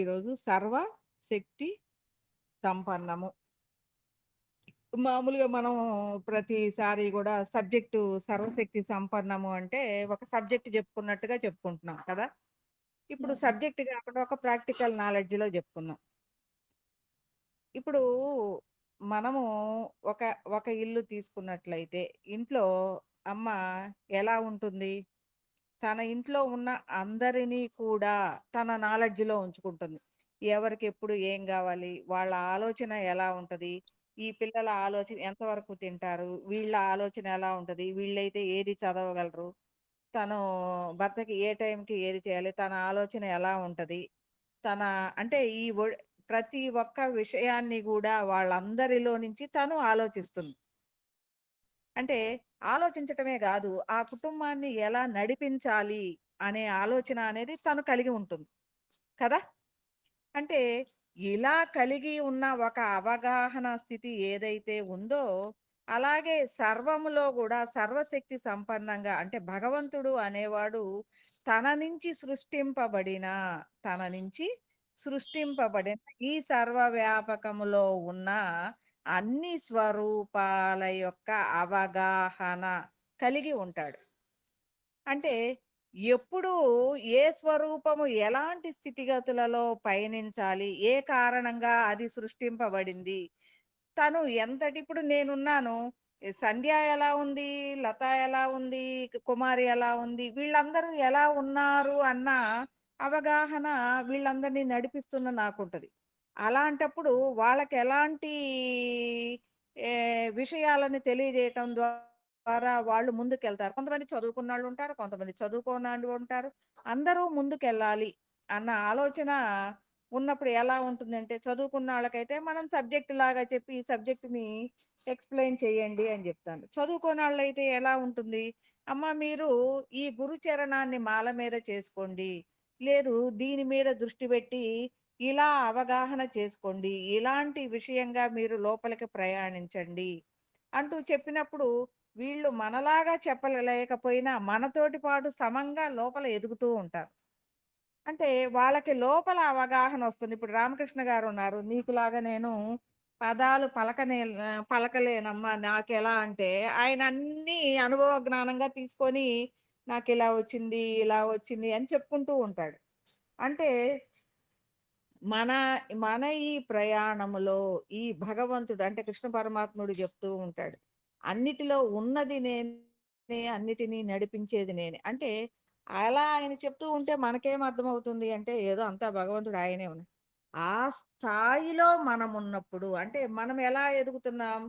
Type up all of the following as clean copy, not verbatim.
ఈరోజు సర్వ శక్తి సంపన్నము. మామూలుగా మనం ప్రతిసారి గూడా సబ్జెక్టు సర్వశక్తి సంపన్నము అంటే, ఒక సబ్జెక్ట్ చెప్పుకున్నట్టుగా చెప్పుకుంటున్నాం కదా! ఇప్పుడు హ్మ్. సబ్జెక్ట్ కాకుండా ఒక ప్రాక్టికల్ నాలెడ్జ్‌లో చెప్పుకుందాం. ఇప్పుడు మనము ఒక ఒక ఇల్లు తీసుకున్నట్లయితే, ఇంట్లో అమ్మ ఎలా ఉంటుంది? తన ఇంట్లో ఉన్న అందరినీ కూడా తన నాలెడ్జ్‌లో ఉంచుకుంటుంది. ఎవరికెప్పుడు ఏం గావాలి? వాళ్ళ ఆలోచన ఎలా ఉంటది? ఈ పిల్లల ఆలోచన ఎంతవరకు తింటారు? వీళ్ళ ఆలోచన ఎలా ఉంటది? వీళ్ళైతే ఏది చదవగలరు? తను భర్తకి ఏ టైంకి ఏది చేయాలి? తన ఆలోచన ఎలా ఉంటది? తన అంటే ప్రతి ఒక్క విషయాన్ని గూడా వాళ్ళందరిలో నుంచి తను ఆలోచిస్తుంది. అంటే ఆలోచించటమే గాదు, ఆ కుటుంబాన్ని ఎలా నడిపించాలి అనే ఆలోచన అనేది తను కలిగి ఉంటుంది. కదా! అంటే ఇలా కలిగి ఉన్న ఒక అవగాహన స్థితి ఏదైతే ఉందో, అలాగే సర్వములో గూడా సర్వశక్తి సంపన్నంగా అంటే భగవంతుడు అనేవాడు తన నుంచి సృష్టింపబడిన తన నుంచి సృష్టింపబడిన ఈ సర్వవ్యాపకములో ఉన్న అన్ని స్వరూపాల యొక్క అవగాహన కలిగి ఉంటాడు. అంటే ఎప్పుడూ ఏ స్వరూపము ఎలాంటి స్థితిగతులలో పయనించాలి? ఏ కారణంగా అది సృష్టింపబడింది? తను ఎంతటి ఇప్పుడు నేనున్నాను. సంధ్య ఎలా ఉంది? లత ఎలా ఉంది? కుమారి ఎలా ఉంది? వీళ్ళందరూ ఎలా ఉన్నారు అన్న అవగాహన వీళ్ళందరినీ నడిపిస్తున్న నాకుంటది. అలాంటప్పుడు వాళ్ళకెలాంటి విషయాలను తెలియజేయటం ద్వారా వాళ్ళు ముందుకెళ్తారు. కొంతమంది చదువుకున్నోళ్ళుంటారు. కొంతమంది చదువుకోనోళ్ళు ఉంటారు. అందరూ ముందుకెళ్ళాలి అన్న ఆలోచన ఉన్నప్పుడు ఎలా ఉంటుందంటే, చదువుకున్నోళ్ళకైతే మనం సబ్జెక్ట్ లాగా చెప్పి, ఈ సబ్జెక్ట్‌ని ఎక్స్‌ప్లెయిన్ చేయండి అని జెప్తాను. చదువుకోనోళ్ళైతే ఎలా ఉంటుంది? అమ్మ మీరు ఈ గురు చరణాన్ని మాల మీద చేసుకోండి. లేదు దీని మీద దృష్టి పెట్టి ఇలా అవగాహన చేసుకోండి. ఇలాంటి విషయంగా మీరు లోపలికి ప్రయాణించండి. అంటూ చెప్పినప్పుడు వీళ్ళు మనలాగా చెప్పలేకపోయినా మనతోటి పాటు సమంగా లోపల ఎదుగుతూ ఉంటారు. అంటే వాళ్ళకి లోపల అవగాహన వస్తుంది. ఇప్పుడు రామకృష్ణ గారున్నారు. నీకులాగా నేను పదాలు పలకలేనమ్మా నాకెలా అంటే ఆయన అన్నీ అనుభవ జ్ఞానంగా తీసుకొని నాకిలా వచ్చింది, ఇలా వచ్చింది అని చెప్పుకుంటూ ఉంటాడు. అంటే మన మన ఈ ప్రయాణములో ఈ భగవంతుడు అంటే కృష్ణ పరమాత్ముడు చెప్తూ ఉంటాడు. అన్నిటిలో ఉన్నది నేనే, అన్నిటిని నడిపించేది నేనే. అంటే అలా ఆయన చెప్తూ ఉంటే మనకేం అర్థమవుతుంది అంటే ఏదో అంతా భగవంతుడు ఆయనే ఉన్నాడు. ఆ స్థాయిలో మనమున్నప్పుడు అంటే మనం ఎలా ఎదుగుతున్నాం?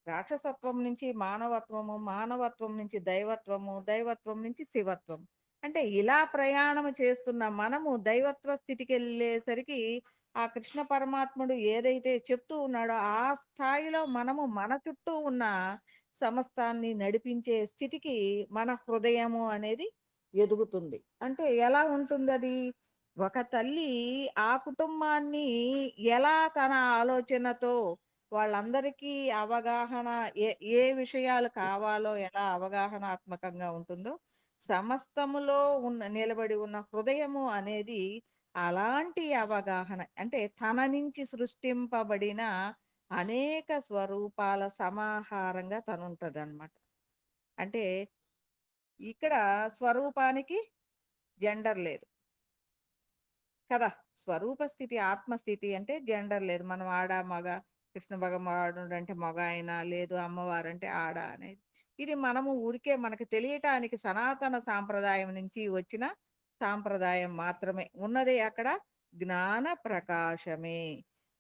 రాక్షసత్వం నుంచి మానవత్వము, మానవత్వం నుంచి దైవత్వము, దైవత్వం నుంచి శివత్వం. అంటే ఇలా ప్రయాణం చేస్తున్న మనము దైవత్వ స్థితికెళ్ళేసరికి ఆ కృష్ణ పరమాత్ముడు ఏదైతే చెప్తూ ఉన్నాడో ఆ స్థాయిలో మనము మన చుట్టూ ఉన్న సమస్తాన్ని నడిపించే స్థితికి మన హృదయము అనేది ఎదుగుతుంది. అంటే ఎలా ఉంటుందది? ఒక తల్లి ఆ కుటుంబాన్ని ఎలా తన ఆలోచనతో వాళ్ళందరికీ అవగాహన ఏ ఏ విషయాలు కావాలో ఎలా అవగాహనాత్మకంగా ఉంటుందో, సమస్తములో నిలబడి ఉన్న హృదయము అనేది అలాంటి అవగాహన అంటే తన నుంచి సృష్టింపబడిన అనేక స్వరూపాల సమాహారంగా తనుంటదనమాట. అంటే ఇక్కడ స్వరూపానికి జెండర్ లేదు కదా! స్వరూప స్థితి, ఆత్మస్థితి అంటే జెండర్ లేదు. మనం ఆడ, మగ, కృష్ణ భగవానుడంటే మగాయన, లేదు అమ్మవారంటే ఆడ అనేది. ఇది మనము ఊరికే మనకు తెలియటానికి సనాతన సాంప్రదాయం నుంచి వచ్చిన సాంప్రదాయం మాత్రమే. ఉన్నది అక్కడ జ్ఞాన ప్రకాశమే.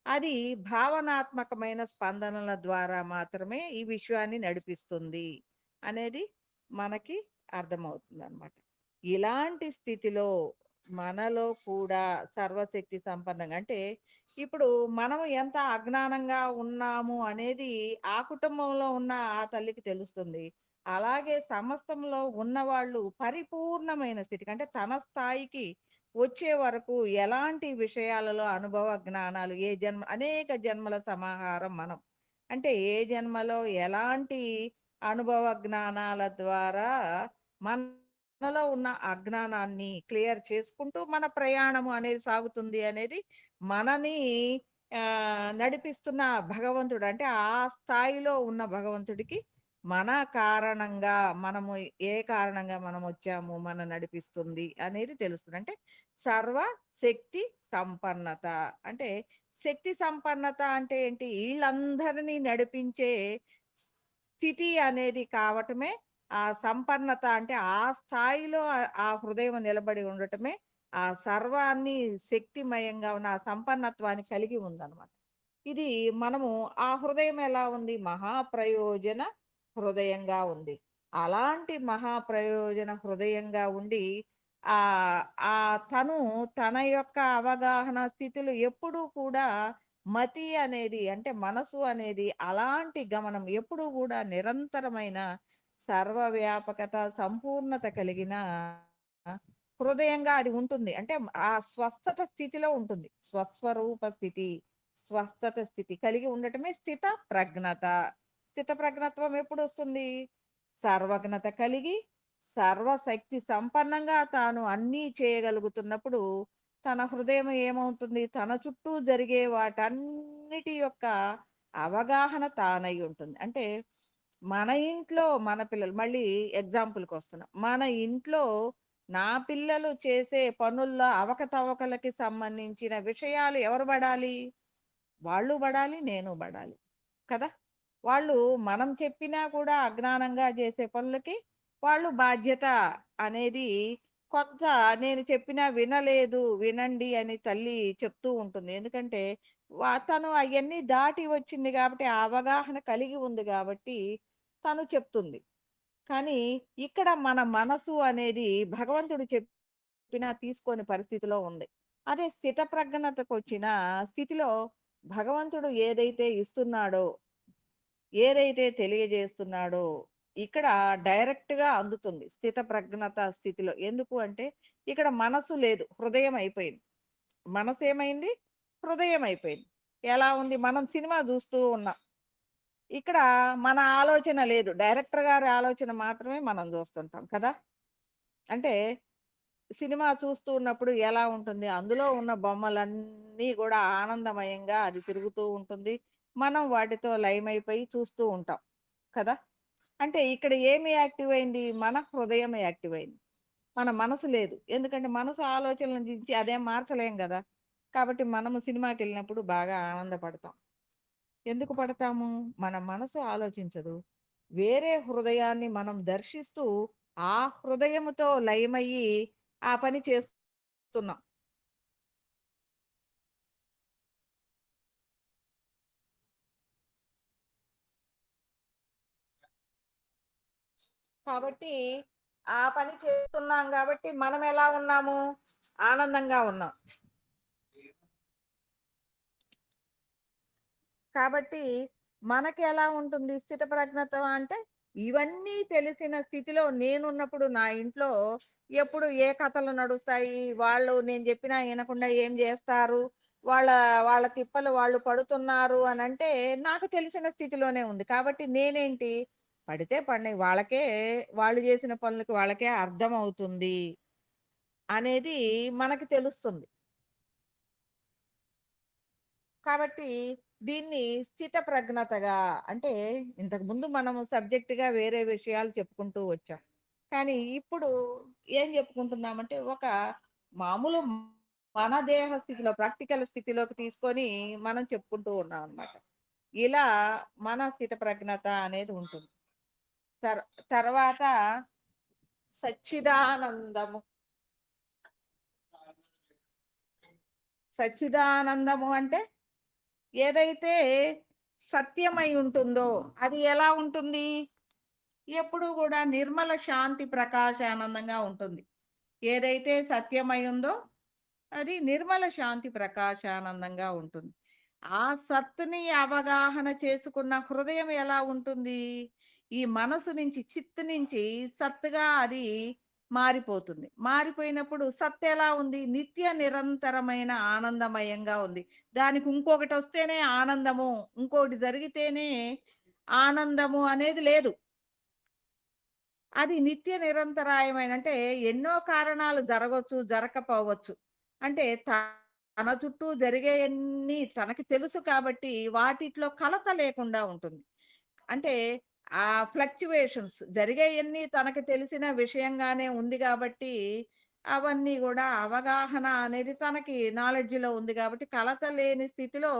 అది భావనాత్మకమైన స్పందనల ద్వారా మాత్రమే ఈ విశ్వాన్ని నడిపిస్తుంది అనేది మనకి అర్థమవుతుందనమాట. ఇలాంటి స్థితిలో మనలో కూడా సర్వశక్తి సంపన్నంగా అంటే ఇప్పుడు మనం ఎంత అజ్ఞానంగా ఉన్నాము అనేది ఆ కుటుంబంలో ఉన్న ఆ తల్లికి తెలుస్తుంది. అలాగే సమస్తంలో ఉన్నవాళ్ళు పరిపూర్ణమైన స్థితికి అంటే తన స్థాయికి వచ్చే వరకు ఎలాంటి విషయాలలో అనుభవ జ్ఞానాలు ఏ జన్మ అనేక జన్మల సమాహారం మనం. అంటే ఏ జన్మలో ఎలాంటి అనుభవ జ్ఞానాల ద్వారా మన మనలో ఉన్న అజ్ఞానాన్ని క్లియర్ చేసుకుంటూ మన ప్రయాణము అనేది సాగుతుంది అనేది మనని నడిపిస్తున్న భగవంతుడు. అంటే ఆ స్థాయిలో ఉన్న భగవంతుడికి మన కారణంగా మనము ఏ కారణంగా మనం వచ్చాము, మన నడిపిస్తుంది అనేది తెలుస్తుంది. అంటే సర్వ శక్తి సంపన్నత. అంటే శక్తి సంపన్నత అంటే ఏంటి? ఈళ్ళందరినీ నడిపించే స్థితి అనేది కావటమే ఆ సంపన్నత. అంటే ఆ స్థాయిలో ఆ హృదయం నిలబడి ఉండటమే ఆ సర్వాన్ని శక్తిమయంగా ఉన్న ఆ సంపన్నత్వాన్ని కలిగి ఉందన్నమాట. ఇది మనము ఆ హృదయం ఎలా ఉంది? మహాప్రయోజన హృదయంగా ఉంది. అలాంటి మహాప్రయోజన హృదయంగా ఉండి ఆహ్, తను తన యొక్క అవగాహన స్థితిలో ఎప్పుడూ కూడా మతి అనేది అంటే మనసు అనేది అలాంటి గమనం ఎప్పుడూ గూడా నిరంతరమైన సర్వవ్యాపకత, సంపూర్ణత కలిగిన హృదయంగా అది ఉంటుంది. అంటే ఆ స్వస్థత స్థితిలో ఉంటుంది. స్వస్వరూప స్థితి, స్వస్థత స్థితి కలిగి ఉండటమే స్థిత ప్రజ్ఞత. స్థిత ప్రజ్ఞత్వం ఎప్పుడొస్తుంది? సర్వజ్ఞత కలిగి, సర్వశక్తి సంపన్నంగా తాను అన్నీ చేయగలుగుతున్నప్పుడు, తన హృదయం ఏమవుతుంది? తన చుట్టూ జరిగే వాటన్నిటి యొక్క అవగాహన తానై ఉంటుంది. అంటే మన ఇంట్లో మన పిల్లలు మళ్ళీ ఎగ్జాంపుల్‌కొస్తున్నా. మన ఇంట్లో నా పిల్లలు చేసే పనుల్లో అవకతవకలకి సంబంధించిన విషయాలు ఎవరు పడాలి? వాళ్ళు పడాలి, నేను పడాలి. కదా! వాళ్ళు మనం చెప్పినా కూడా అజ్ఞానంగా చేసే పనులకి వాళ్ళు బాధ్యత అనేది కొంత నేను చెప్పినా వినలేదు, వినండి అని తల్లి చెప్తూ ఉంటుంది. ఎందుకంటే తను అయన్నీ దాటి వచ్చింది కాబట్టి, ఆ అవగాహన కలిగి ఉంది కాబట్టి తను చెప్తుంది. కానీ ఇక్కడ మన మనసు అనేది భగవంతుడు చెప్పినా తీసుకోని పరిస్థితిలో ఉంది. అదే స్థితప్రజ్ఞతకొచ్చిన స్థితిలో భగవంతుడు ఏదైతే ఇస్తున్నాడో, ఏదైతే తెలియజేస్తున్నాడో ఇక్కడ డైరెక్ట్‌గా అందుతుంది. స్థితప్రజ్ఞత స్థితిలో. ఎందుకు అంటే ఇక్కడ మనసు లేదు. హృదయం అయిపోయింది. మనసేమైంది? హృదయం అయిపోయింది. ఎలా ఉంది? మనం సినిమా జూస్తూ ఉన్నాం. ఇక్కడ మన ఆలోచన లేదు. డైరెక్టర్ గారి ఆలోచన మాత్రమే మనం జూస్తుంటాం కదా! అంటే సినిమా చూస్తూ ఉన్నప్పుడు ఎలా ఉంటుంది? అందులో ఉన్న బొమ్మలన్నీ గూడా ఆనందమయంగా అది తిరుగుతూ ఉంటుంది. మనం వాటితో లయమైపోయి చూస్తూ ఉంటాం. కదా! అంటే ఇక్కడ ఏమి యాక్టివ్ అయింది? మన హృదయం యాక్టివ్ అయింది. మన మనసు లేదు. ఎందుకంటే మనసు ఆలోచనల నుంచి అదేం మార్చలేం గదా! కాబట్టి మనము సినిమాకెళ్ళినప్పుడు బాగా ఆనందపడతాం. ఎందుకు పడతాము? మన మనసు ఆలోచించదు. వేరే హృదయాన్ని మనం దర్శిస్తూ, ఆ హృదయముతో లయమయ్యి ఆ పని చేస్తున్నాం. కాబట్టి ఆ పని చేస్తున్నాం గాబట్టి మనం ఎలా ఉన్నాము? ఆనందంగా ఉన్నాం. కాబట్టి మనకెలా ఉంటుంది స్థితప్రజ్ఞత అంటే, ఇవన్నీ తెలిసిన స్థితిలో నేనున్నప్పుడు నా ఇంట్లో ఎప్పుడు ఏ కథలు నడుస్తాయి, వాళ్ళు నేను జెప్పినా ఇనకుండా ఏం జేస్తారు, వాళ్ళ వాళ్ళ తిప్పలు వాళ్ళు పడుతున్నారు అనంటే నాకు తెలిసిన స్థితిలోనే ఉంది. కాబట్టి నేనేంటి, పడితే పడినయి వాళ్ళకే వాళ్ళు జేసిన పనులకి వాళ్ళకే అర్థమవుతుంది అనేది మనకి తెలుస్తుంది. కాబట్టి దీన్ని స్థిత ప్రజ్ఞతగా అంటే ఇంతకుముందు మనము సబ్జెక్ట్‌గా వేరే విషయాలు చెప్పుకుంటూ వచ్చాం. కానీ ఇప్పుడు ఏం చెప్పుకుంటున్నామంటే ఒక మామూలు మన దేహ స్థితిలో ప్రాక్టికల్ స్థితిలోకి తీసుకొని మనం చెప్పుకుంటూ ఉన్నామనమాట. ఇలా మన స్థిత ప్రజ్ఞత అనేది ఉంటుంది. తర్ తర్వాత సచ్చిదానందము. సచ్చిదానందము అంటే ఏదైతే సత్యమై ఉంటుందో అది ఎలా ఉంటుంది? ఎప్పుడూ గూడా నిర్మల శాంతి ప్రకాశానందంగా ఉంటుంది. ఏదైతే సత్యమై ఉందో అది నిర్మల శాంతి ప్రకాశానందంగా ఉంటుంది. ఆ సత్తుని అవగాహన చేసుకున్న హృదయం ఎలా ఉంటుంది? ఈ మనసు నుంచి చిత్తు నుంచి సత్తుగా అది మారిపోతుంది. మారిపోయినప్పుడు సత్తు ఎలా ఉంది? నిత్య నిరంతరమైన ఆనందమయంగా ఉంది. దానికి ఇంకొకటొస్తేనే ఆనందము, ఇంకోటి జరిగితేనే ఆనందము అనేది లేదు. అది నిత్య నిరంతరాయమైన అంటే ఎన్నో కారణాలు జరగొచ్చు, జరగకపోవచ్చు. అంటే తన చుట్టూ జరిగేయన్నీ తనకి తెలుసు కాబట్టి వాటిట్లో కలత లేకుండా ఉంటుంది. అంటే ఆ ఫ్లక్చుయేషన్స్ జరిగేయన్నీ తనకి తెలిసిన విషయంగానే ఉంది గాబట్టి, అవన్నీ గూడా అవగాహన అనేది తనకి నాలెడ్జ్‌లో ఉంది గాబట్టి, కలత లేని స్థితిలో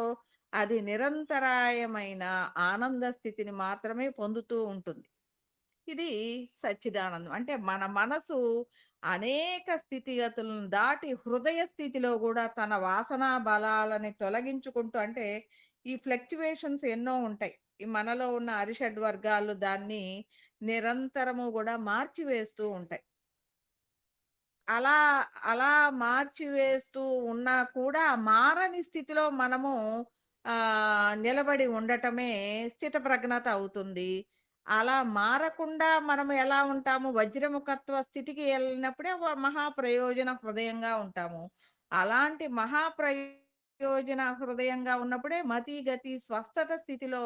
అది నిరంతరాయమైన ఆనంద స్థితిని మాత్రమే పొందుతూ ఉంటుంది. ఇది సచ్చిదానందం. అంటే మన మనసు అనేక స్థితిగతులను దాటి హృదయ స్థితిలో గూడా తన వాసనా బలాలని తొలగించుకుంటూ అంటే ఈ ఫ్లక్చుయేషన్స్ ఎన్నో ఉంటాయి. ఈ మనలో ఉన్న అరిషడ్ వర్గాలు దాన్ని నిరంతరము గూడా మార్చివేస్తూ ఉంటాయి. అలా, అలా మార్చివేస్తూ ఉన్నా కూడా మారని స్థితిలో మనము నిలబడి ఉండటమే స్థితప్రజ్ఞత అవుతుంది. అలా మారకుండా మనం ఎలా ఉంటాము? వజ్రముఖత్వ స్థితికి ఎళ్ళినప్పుడే మహా ప్రయోజన హృదయంగా ఉంటాము. అలాంటి మహా ప్రయోజన హృదయంగా ఉన్నప్పుడే మతి, గతి, స్వస్థత స్థితిలో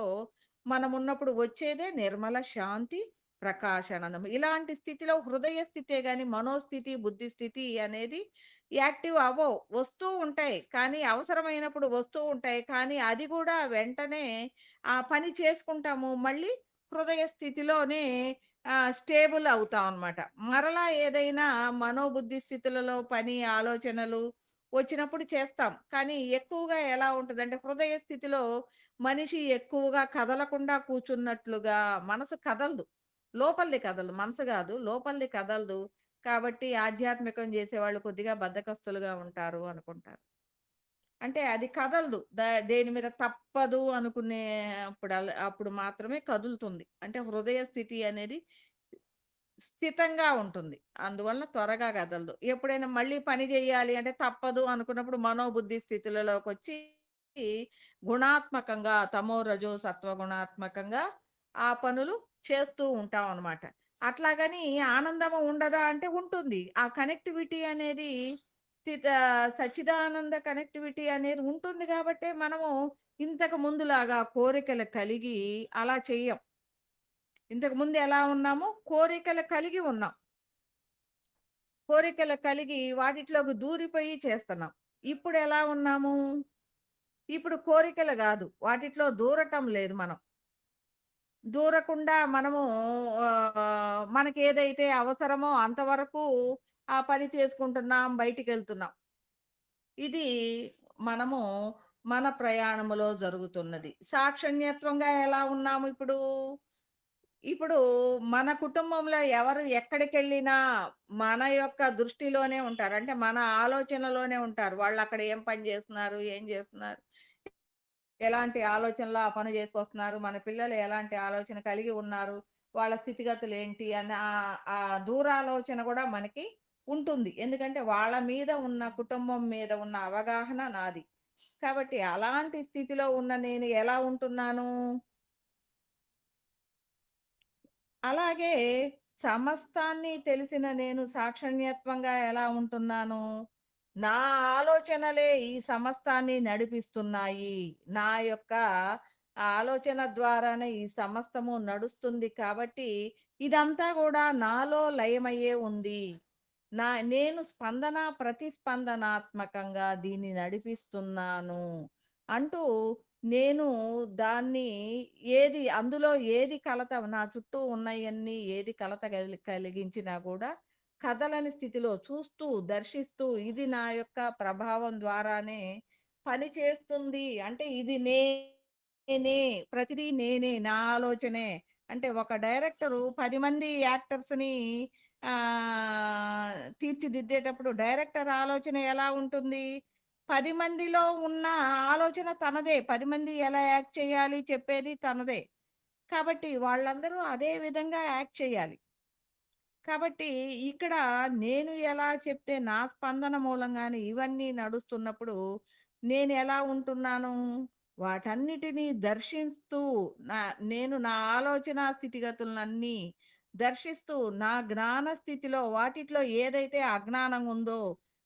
మనమున్నప్పుడు వచ్చేదే నిర్మల శాంతి, ప్రకాశానందం. ఇలాంటి స్థితిలో హృదయ స్థితే గాని, మనోస్థితి, బుద్ధి స్థితి అనేది యాక్టివ్ అవ్వవు. వస్తూ ఉంటాయి. కానీ అవసరమైనప్పుడు వస్తూ ఉంటాయి. కానీ అది గూడా వెంటనే ఆ పని చేసుకుంటాము. మళ్ళీ హృదయ స్థితిలోనే స్టేబుల్ అవుతాం అన్నమాట. మరలా ఏదైనా మనోబుద్ధి స్థితులలో పని, ఆలోచనలు వచ్చినప్పుడు చేస్తాం. కానీ ఎక్కువగా ఎలా ఉంటదంటే హృదయ స్థితిలో మనిషి ఎక్కువగా కదలకుండా కూర్చున్నట్లుగా మనసు కదలదు. లోపలిది కదలదు. మనసు గాదు. లోపలిది కదలదు. కాబట్టి ఆధ్యాత్మికం జేసేవాళ్ళు కొద్దిగా బద్ధకస్తులుగా ఉంటారు అనుకుంటారు. అంటే అది కదలదు. దేని మీద తప్పదు అనుకునే అప్పుడు మాత్రమే కదులుతుంది. అంటే హృదయ స్థితి అనేది స్థితంగా ఉంటుంది. అందువలన త్వరగా కదలదు. ఎప్పుడైనా మళ్ళీ పని జేయాలి అంటే తప్పదు అనుకున్నప్పుడు మనోబుద్ధి స్థితులలోకొచ్చి గుణాత్మకంగా తమో, రజో, సత్వ గుణాత్మకంగా ఆ పనులు చేస్తూ ఉంటాం అన్నమాట. అట్లాగని ఆనందము ఉండదా అంటే ఉంటుంది. ఆ కనెక్టివిటీ అనేది సచ్చిదానంద కనెక్టివిటీ అనేది ఉంటుంది గాబట్టే మనము ఇంతకు ముందులాగా కోరికలు కలిగి అలా చెయ్యం. ఇంతకు ముందు ఎలా ఉన్నామో కోరికలు కలిగి ఉన్నాం. కోరికలు కలిగి వాటిట్లోకి దూరిపోయి చేస్తున్నాం. ఇప్పుడెలా ఉన్నాము? ఇప్పుడు కోరికలు గాదు. వాటిట్లో దూరటం లేదు మనం. దూరకుండా మనము మనకేదైతే అవసరమో అంతవరకు ఆ పని చేసుకుంటున్నాం, బయటికెళ్తున్నాం. ఇది మనము మన ప్రయాణములో జరుగుతున్నది. సాక్షణ్యత్వంగా ఎలా ఉన్నాము ఇప్పుడు? ఇప్పుడు మన కుటుంబంలో ఎవరు ఎక్కడికెళ్ళినా మన యొక్క దృష్టిలోనే ఉంటారు. అంటే మన ఆలోచనలోనే ఉంటారు. వాళ్ళక్కడ ఏం పని జేస్తున్నారు? ఏం జేస్తున్నారు? ఎలాంటి ఆలోచనలో ఆ పని చేసుకొస్తున్నారు? మన పిల్లలు ఎలాంటి ఆలోచన కలిగి ఉన్నారు? వాళ్ళ స్థితిగతులేంటి? అన్న ఆ దూరాలోచన గూడా మనకి ఉంటుంది. ఎందుకంటే వాళ్ళ మీద ఉన్న కుటుంబం మీద ఉన్న అవగాహన నాది. కాబట్టి అలాంటి స్థితిలో ఉన్న నేను ఎలా ఉంటున్నాను? అలాగే సమస్తాన్ని తెలిసిన నేను సాక్షణ్యత్వంగా ఎలా ఉంటున్నాను? నా ఆలోచనలే ఈ సమస్తాన్ని నడిపిస్తున్నాయి. నా యొక్క ఆలోచన ద్వారానే ఈ సమస్తము నడుస్తుంది కాబట్టి, ఇదంతా గూడా నాలో లయమయ్యే ఉంది. నేను ప్రతిస్పందనాత్మకంగా దీన్ని నడిపిస్తున్నాను. అంటూ నేను దాన్ని అందులో ఏది కలత నా చుట్టూ ఉన్నయన్నీ ఏది కలత కలిగించినా గూడా కదలని స్థితిలో చూస్తూ, దర్శిస్తూ ఇది నా యొక్క ప్రభావం ద్వారానే పని చేస్తుంది. అంటే ఇది నేనే, ప్రతిదీ నేనే, నా ఆలోచనే. అంటే ఒక డైరెక్టరు 10 మంది యాక్టర్స్‌ని తీర్చిదిద్దేటప్పుడు డైరెక్టర్ ఆలోచన ఎలా ఉంటుంది? 10 మందిలో ఉన్న ఆలోచన తనదే. 10 మంది ఎలా యాక్ట్ చేయాలి చెప్పేది తనదే. కాబట్టి వాళ్ళందరూ అదే విధంగా యాక్ట్ చేయాలి. కాబట్టి ఇక్కడ నేను ఎలా చెప్తే నా స్పందన మూలంగానే ఇవన్నీ నడుస్తున్నప్పుడు నేనెలా ఉంటున్నాను? వాటన్నిటిని దర్శిస్తూ నా నా ఆలోచనా స్థితిగతులనన్నీ దర్శిస్తూ నా జ్ఞాన స్థితిలో వాటిట్లో ఏదైతే అజ్ఞానం ఉందో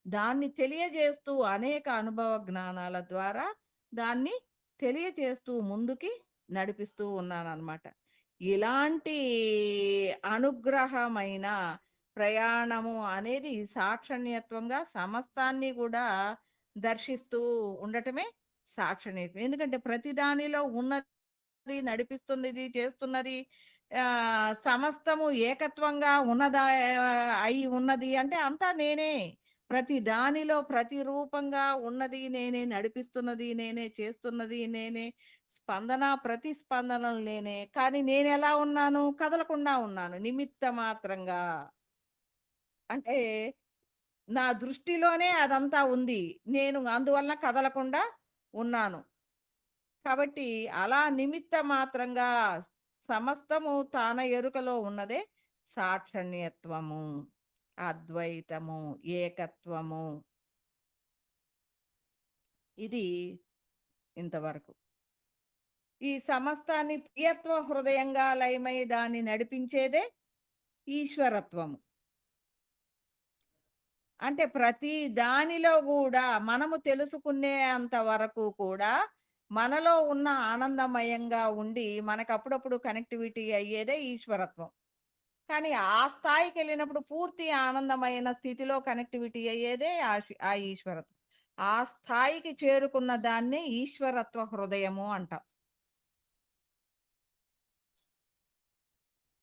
దాన్ని తెలియజేస్తూ అనేక అనుభవ జ్ఞానాల ద్వారా దాన్ని తెలియజేస్తూ ముందుకి నడిపిస్తూ ఉన్నాననమాట. ఇలాంటి అనుగ్రహమైన ప్రయాణము అనేది సాక్షణ్యత్వంగా సమస్తాన్ని కూడా దర్శిస్తూ ఉండటమే సాక్షణ్యత్వం. ఎందుకంటే ప్రతి దానిలో ఉన్నది, నడిపిస్తున్నది, చేస్తున్నది సమస్తము ఏకత్వంగా ఉన్నదా అయి ఉన్నది అంటే అంతా నేనే. ప్రతి దానిలో ప్రతి రూపంగా ఉన్నది నేనే, నడిపిస్తున్నది నేనే, చేస్తున్నది నేనే, ప్రతిస్పందనలు నేనే. కానీ నేనెలా ఉన్నాను? కదలకుండా ఉన్నాను. నిమిత్త మాత్రంగా. అంటే నా దృష్టిలోనే అదంతా ఉంది. నేను అందువలన కదలకుండా ఉన్నాను. కాబట్టి అలా నిమిత్త మాత్రంగా సమస్తము తాన ఎరుకలో ఉన్నదే సాక్షణ్యత్వము, అద్వైతము, ఏకత్వము. ఇది ఇంతవరకు. ఈ సమస్తాన్ని ప్రియత్వ హృదయంగా లయమై దాన్ని నడిపించేదే ఈశ్వరత్వము. అంటే ప్రతి దానిలో గూడా మనము తెలుసుకునేంత వరకు కూడా మనలో ఉన్న ఆనందమయంగా ఉండి మనకప్పుడప్పుడు కనెక్టివిటీ అయ్యేదే ఈశ్వరత్వం. కానీ ఆ స్థాయికెళ్ళినప్పుడు పూర్తి ఆనందమైన స్థితిలో కనెక్టివిటీ అయ్యేదే ఆ ఈశ్వరత్వం. ఆ స్థాయికి చేరుకున్న దాన్నే ఈశ్వరత్వ హృదయము అంటాం.